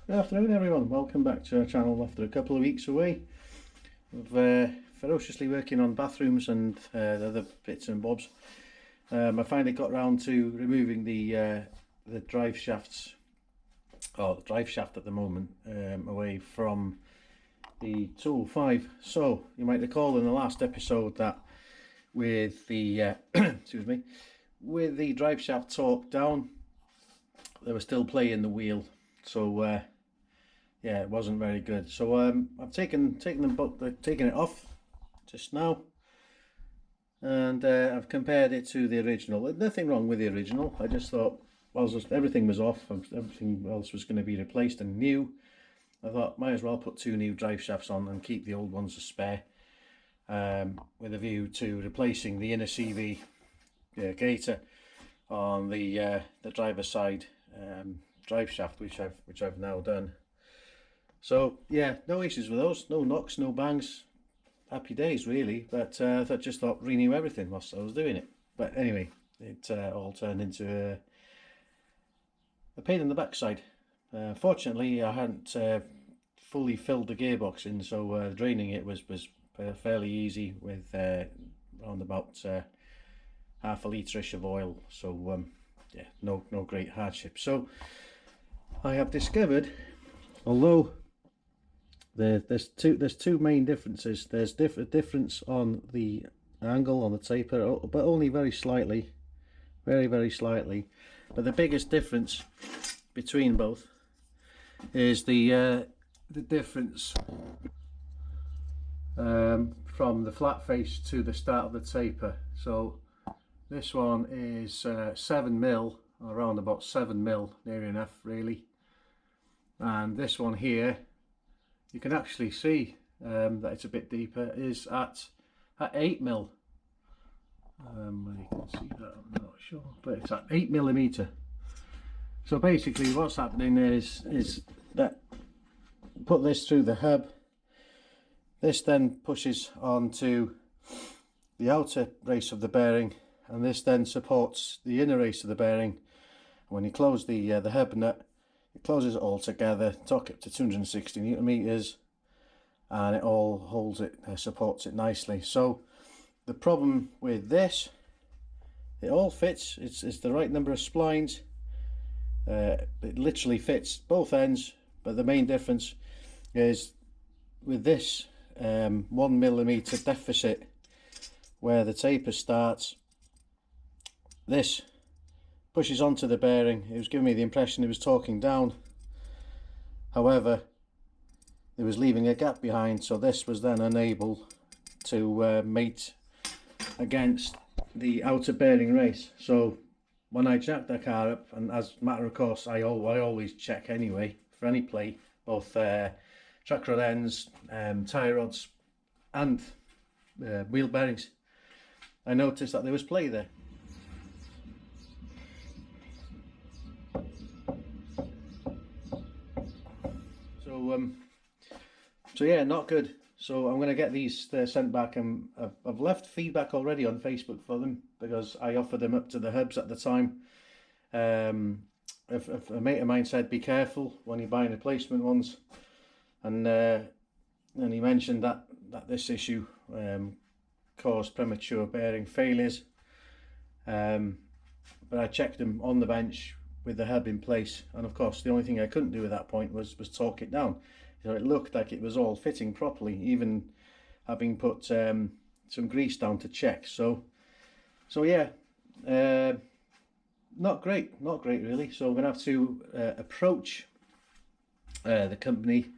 Good afternoon everyone, welcome back to our channel after a couple of weeks away. We've ferociously working on bathrooms and the other bits and bobs. I finally got round to removing the drive shafts, or the drive shaft at the moment, away from the 205. So you might recall in the last episode that with the excuse me, with the drive shaft torqued down, they were still playing the wheel. So yeah, it wasn't very good. So I've taken it off just now, and I've compared it to the original. There's nothing wrong with the original. I just thought, well, everything was off, everything else was going to be replaced and new. I thought might as well put two new drive shafts on and keep the old ones as spare, with a view to replacing the inner CV gator on the driver's side drive shaft, which I've now done. So yeah, no issues with those, no knocks, no bangs, happy days really. But I just thought renew everything whilst I was doing it. But anyway, it all turned into a pain in the backside. Fortunately, I hadn't fully filled the gearbox in, so draining it was fairly easy with around about half a litre-ish of oil. So yeah, no great hardship. So I have discovered, although there's two main differences. There's a difference on the angle on the taper, but only very slightly, very slightly. But the biggest difference between both is the difference from the flat face to the start of the taper. So this one is 7mm, around about 7mm, near enough really, and this one here, you can actually see that it's a bit deeper, is at 8mm. You can see that, I'm not sure, but it's at 8mm. So basically what's happening is that put this through the hub, this then pushes onto the outer race of the bearing, and this then supports the inner race of the bearing. When you close the hub nut, it closes it all together, torque up to 260 Newton meters, and it all holds it, supports it nicely. So the problem with this, it all fits, it's the right number of splines, it literally fits both ends, but the main difference is with this 1mm deficit where the taper starts, this pushes onto the bearing. It was giving me the impression it was torquing down, however it was leaving a gap behind, so this was then unable to mate against the outer bearing race. So when I jacked the car up, and as a matter of course I always check anyway for any play, both track rod ends, tie rods and wheel bearings, I noticed that there was play there. So yeah, not good. So I'm going to get these sent back, and I've left feedback already on Facebook for them because I offered them up to the hubs at the time. If a mate of mine said be careful when you're buying replacement ones, and he mentioned that this issue caused premature bearing failures, but I checked them on the bench with the hub in place, and of course the only thing I couldn't do at that point was torque it down. So it looked like it was all fitting properly, even having put some grease down to check. So yeah, not great really. So I'm gonna have to approach the company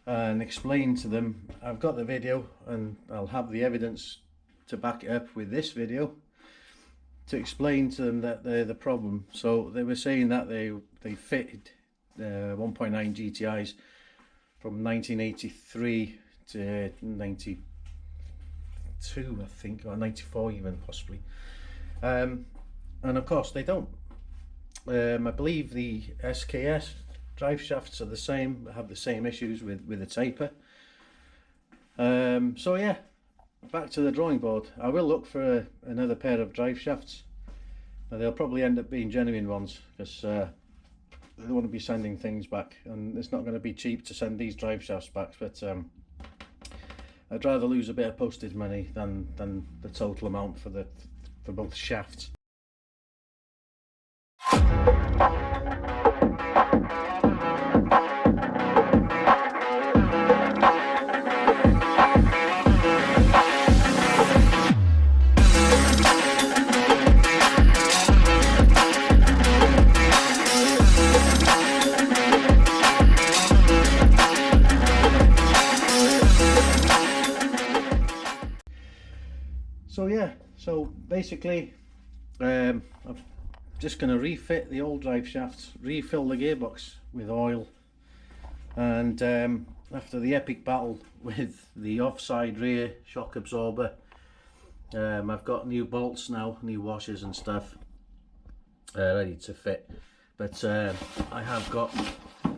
and explain to them. I've got the video and I'll have the evidence to back it up with this video, to explain to them that they're the problem. So they were saying that they fitted 1.9 GTIs from 1983 to 92, I think, or 94 even possibly, and of course they don't. I believe the SKS drive shafts are the same, have the same issues with the taper. So yeah, back to the drawing board. I will look for another pair of drive shafts. They'll probably end up being genuine ones, because I don't want to be sending things back, and it's not going to be cheap to send these drive shafts back, but I'd rather lose a bit of postage money than the total amount for both shafts. So yeah, so basically I'm just going to refit the old drive shafts, refill the gearbox with oil, and after the epic battle with the offside rear shock absorber, I've got new bolts now, new washers and stuff ready to fit, but I have got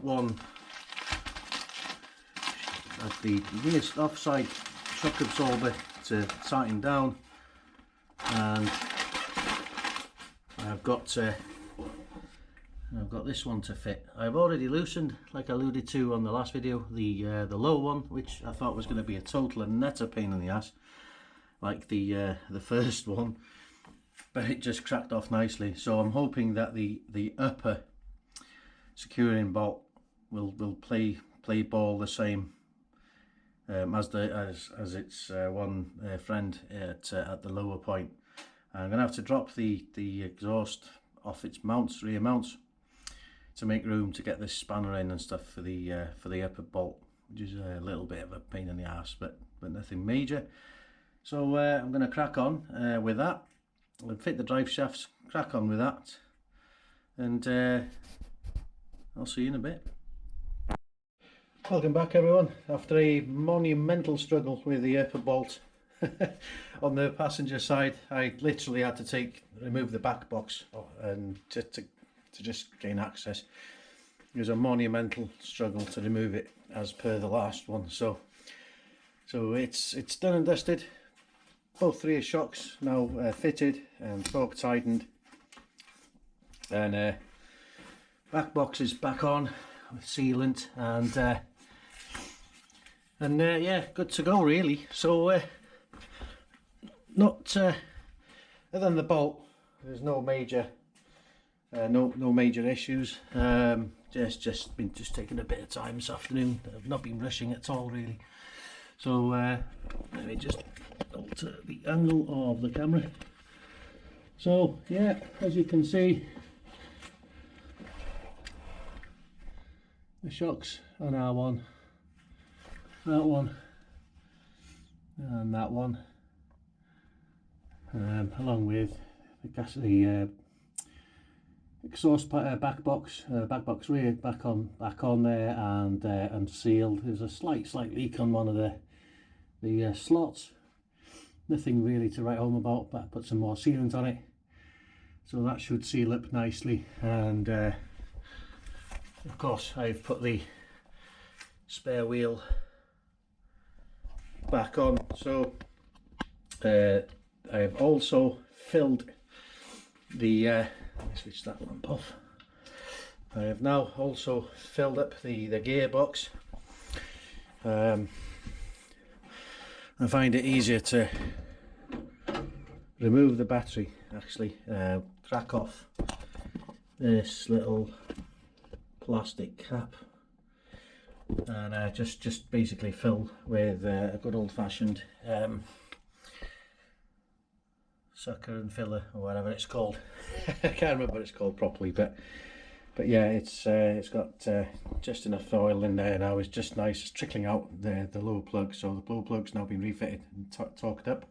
one of the rear offside shock absorber to tighten down, and I've got this one to fit. I've already loosened, like I alluded to on the last video, the low one, which I thought was going to be a total and utter pain in the ass, like the first one, but it just cracked off nicely. So I'm hoping that the upper securing bolt will play ball the same as its one friend at the lower point. I'm gonna have to drop the exhaust off its mounts, rear mounts, to make room to get this spanner in and stuff for the upper bolt, which is a little bit of a pain in the ass, but nothing major. So I'm gonna crack on with that. I'll fit the drive shafts, crack on with that, and I'll see you in a bit. Welcome back everyone. After a monumental struggle with the upper bolt on the passenger side, I literally had to remove the back box and to just gain access. It was a monumental struggle to remove it, as per the last one. So it's done and dusted. Both rear shocks now fitted and torque tightened, and back box is back on with sealant, and yeah, good to go really. So not other than the bolt, there's no major no major issues. Just taking a bit of time this afternoon. I've not been rushing at all really. So let me just alter the angle of the camera. So yeah, as you can see, the shocks on our one, that one, and that one, along with the exhaust back box rear back on there, and sealed. There's a slight leak on one of the slots. Nothing really to write home about, but I put some more sealant on it, so that should seal up nicely. And of course I've put the spare wheel back on. So I've also filled the let me switch that lamp off. I have now also filled up the gearbox. I find it easier to remove the battery, actually crack off this little plastic cap, and just basically fill with a good old-fashioned sucker and filler, or whatever it's called. I can't remember what it's called properly, but yeah, it's got just enough oil in there now. It's just nice. It's trickling out the lower plug, so the lower plug's now been refitted and torqued up.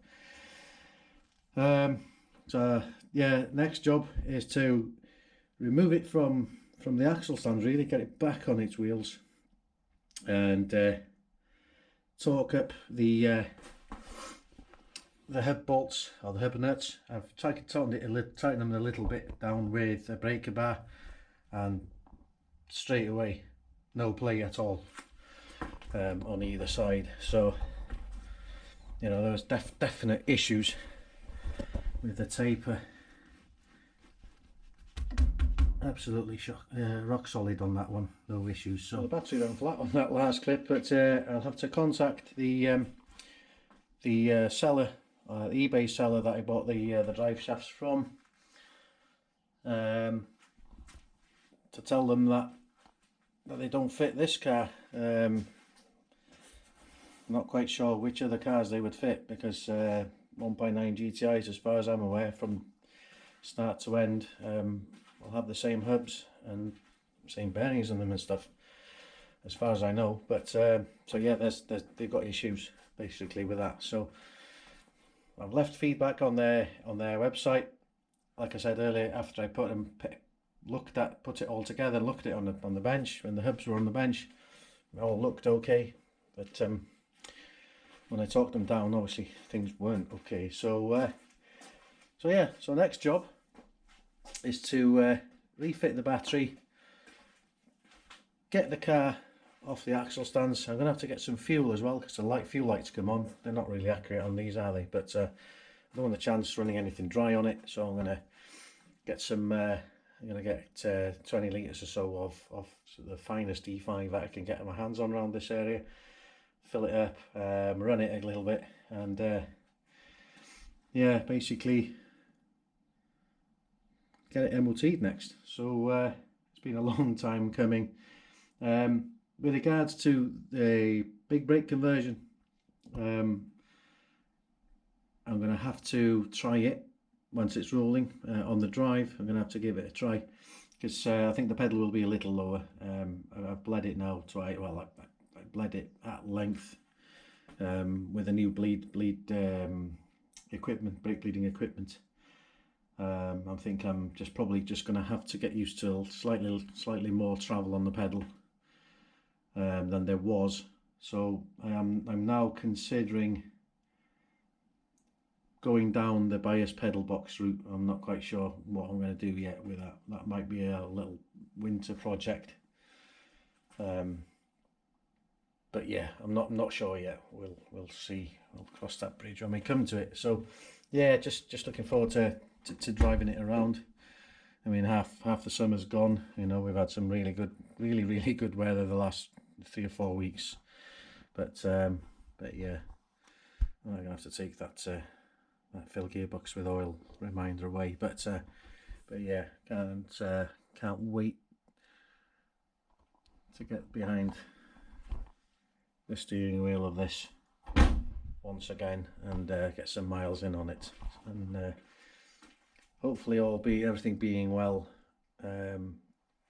So yeah, next job is to remove it from the axle stand, really get it back on its wheels, and torque up the hub bolts, or the hub nuts. I've tried to tighten them a little bit down with a breaker bar, and straight away no play at all on either side. So you know, there was definite issues with the taper absolutely rock solid on that one, no issues. So the battery ran flat on that last clip, but I'll have to contact the seller, the eBay seller that I bought the drive shafts from, to tell them that they don't fit this car. Not quite sure which other cars they would fit, because 1.9 GTIs, as far as I'm aware, from start to end, will have the same hubs and same bearings on them and stuff, as far as I know. But so yeah, they've got issues basically with that. So I've left feedback on their website. Like I said earlier, after I put it all together, looked at it on the bench when the hubs were on the bench, it all looked okay. But when I talked them down, obviously things weren't okay. So yeah, so next job is to refit the battery, get the car off the axle stands. I'm going to have to get some fuel as well, because the fuel lights come on. They're not really accurate on these, are they? But I don't want the chance running anything dry on it, so I'm going to get some, I'm going to get 20 litres or so of the finest E5 that I can get my hands on around this area, fill it up, run it a little bit, and yeah, basically get it MOT'd next. So it's been a long time coming. With regards to the big brake conversion, I'm going to have to try it once it's rolling on the drive. I'm going to have to give it a try, because I think the pedal will be a little lower. I've bled it now twice. Well, I bled it at length with a new bleed equipment, brake bleeding equipment. I think I'm probably just going to have to get used to slightly more travel on the pedal than there was. So I'm now considering going down the bias pedal box route. I'm not quite sure what I'm going to do yet with that. That might be a little winter project. But yeah, I'm not sure yet. We'll see. We'll cross that bridge when we come to it. So yeah, just looking forward to driving it around. I mean, half the summer's gone. You know, we've had some really good weather the last 3 or 4 weeks. But yeah, I'm gonna have to take that fill gearbox with oil reminder away. But yeah, can't wait to get behind the steering wheel of this once again and get some miles in on it, and hopefully everything being well,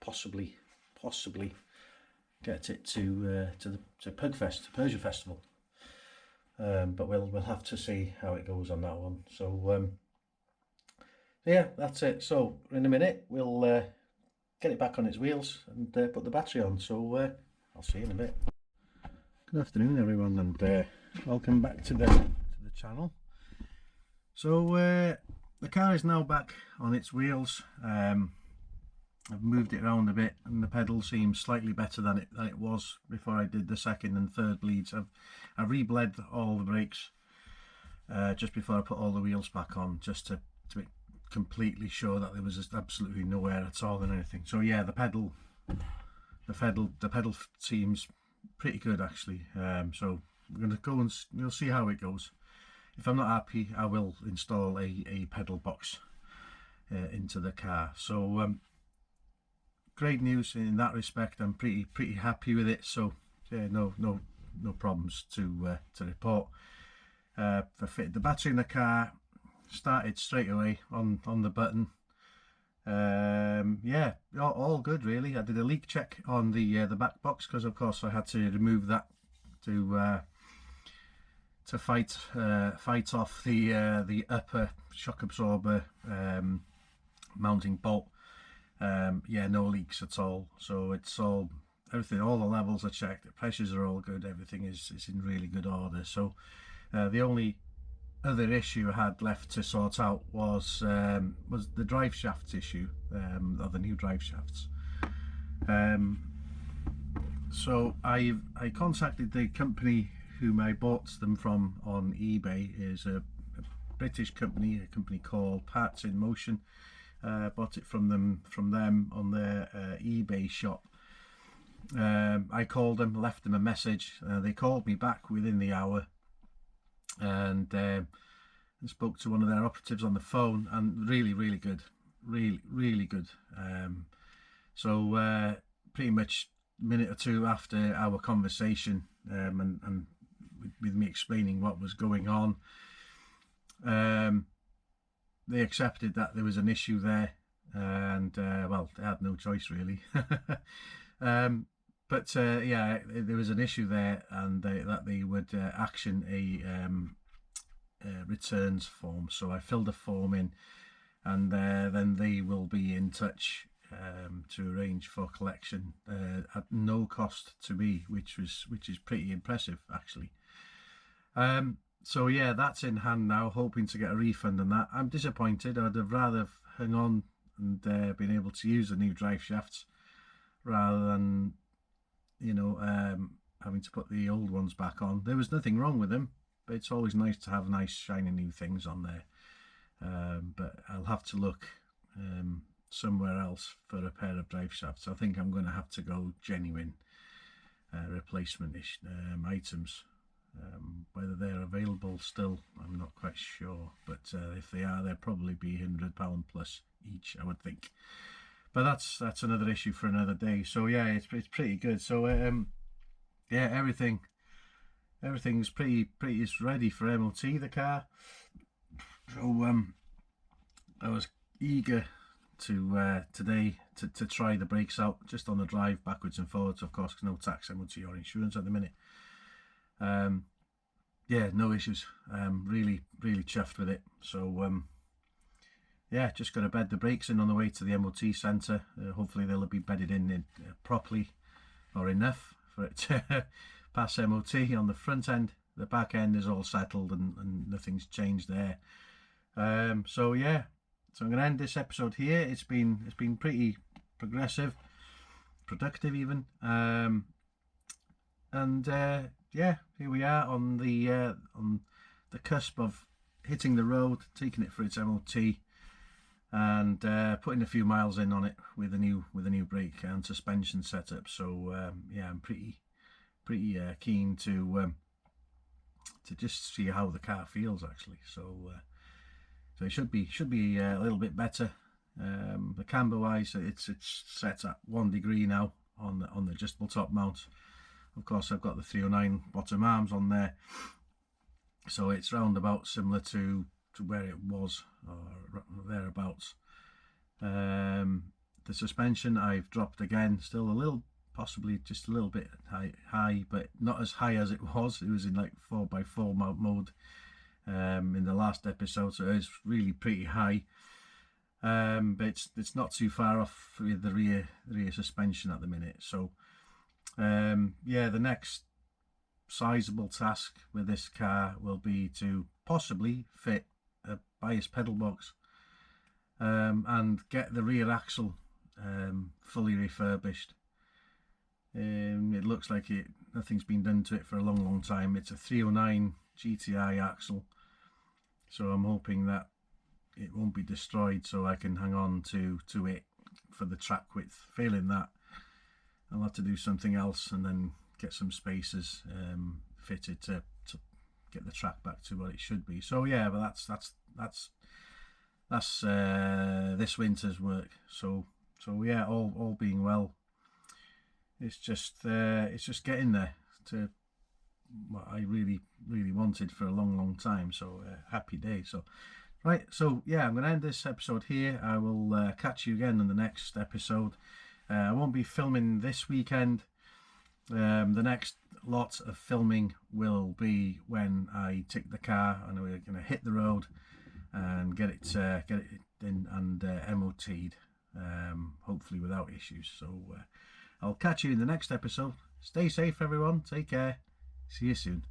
possibly get it to Persia Festival. But we'll have to see how it goes on that one. So yeah, that's it. So in a minute we'll get it back on its wheels and put the battery on. So I'll see you in a bit. Good afternoon, everyone, and welcome back to the channel. So the car is now back on its wheels. I've moved it around a bit, and the pedal seems slightly better than it was before I did the second and third bleeds. I've re-bled all the brakes just before I put all the wheels back on, just to be completely sure that there was just absolutely no wear at all in anything. So yeah, the pedal seems pretty good actually. So we're going to go and we'll see how it goes. If I'm not happy, I will install a pedal box into the car. So great news in that respect. I'm pretty happy with it. So yeah, no problems to report. I fitted the battery in the car, started straight away on the button. Yeah, all good really. I did a leak check on the back box, because of course I had to remove that to fight off the upper shock absorber mounting bolt. Yeah, no leaks at all. So it's all the levels are checked, the pressures are all good, everything is in really good order. So the only other issue I had left to sort out was the drive shafts issue, or the new drive shafts. So I contacted the company whom I bought them from on eBay. Is a British company, a company called Parts in Motion. Bought it from them on their eBay shop. I called them, left them a message. They called me back within the hour, and spoke to one of their operatives on the phone, and really good, really good. So pretty much a minute or two after our conversation, and with me explaining what was going on, they accepted that there was an issue there, and well, they had no choice really. But yeah, there was an issue there, and that they would action a returns form. So I filled a form in, and then they will be in touch to arrange for collection at no cost to me, which is pretty impressive actually. So yeah, that's in hand now, hoping to get a refund on that. I'm disappointed. I'd have rather hung on and been able to use the new drive shafts rather than, you know, having to put the old ones back on. There was nothing wrong with them, but it's always nice to have nice shiny new things on there. But I'll have to look somewhere else for a pair of drive shafts. I think I'm going to have to go genuine replacement-ish items. Whether they're available still, I'm not quite sure, but if they are, they'll probably be £100 plus each, I would think. But that's another issue for another day. So yeah, it's pretty good. So yeah, everything's pretty is ready for MOT, the car. So I was eager to today to try the brakes out just on the drive backwards and forwards. Of course, no tax, MOT or insurance at the minute. Yeah, no issues. Really chuffed with it. So yeah, just got to bed the brakes in on the way to the MOT centre. Hopefully they'll be bedded in properly, or enough for it to pass MOT on the front end. The back end is all settled and nothing's changed there. So yeah, so I'm going to end this episode here. It's been pretty progressive, productive even. And yeah, here we are on the cusp of hitting the road, taking it for its MOT, and putting a few miles in on it with a new brake and suspension setup. So yeah, I'm pretty keen to just see how the car feels actually. So so it should be a little bit better. The camber wise, it's set at 1 degree now on the adjustable top mount. Of course, I've got the 309 bottom arms on there, so it's round about similar to where it was, or thereabouts. The suspension I've dropped again, still a little, possibly just a little bit high, but not as high as it was. It was in like 4x4 mode in the last episode, so it's really pretty high. But it's not too far off with the rear suspension at the minute. So yeah, the next sizable task with this car will be to possibly fit a bias pedal box and get the rear axle fully refurbished. It looks like nothing's been done to it for a long time. It's a 309 GTI axle, so I'm hoping that it won't be destroyed, so I can hang on to it for the track width. Failing that, I'll have to do something else and then get some spacers fitted to get the track back to what it should be. So yeah, but that's this winter's work. So yeah, all being well, it's just getting there to what I really wanted for a long time. So happy day. So right, so yeah, I'm going to end this episode here. I will catch you again in the next episode. I won't be filming this weekend. The next lot of filming will be when I take the car and we're going to hit the road and get it in and MOT'd, hopefully without issues. So I'll catch you in the next episode. Stay safe everyone, take care, see you soon.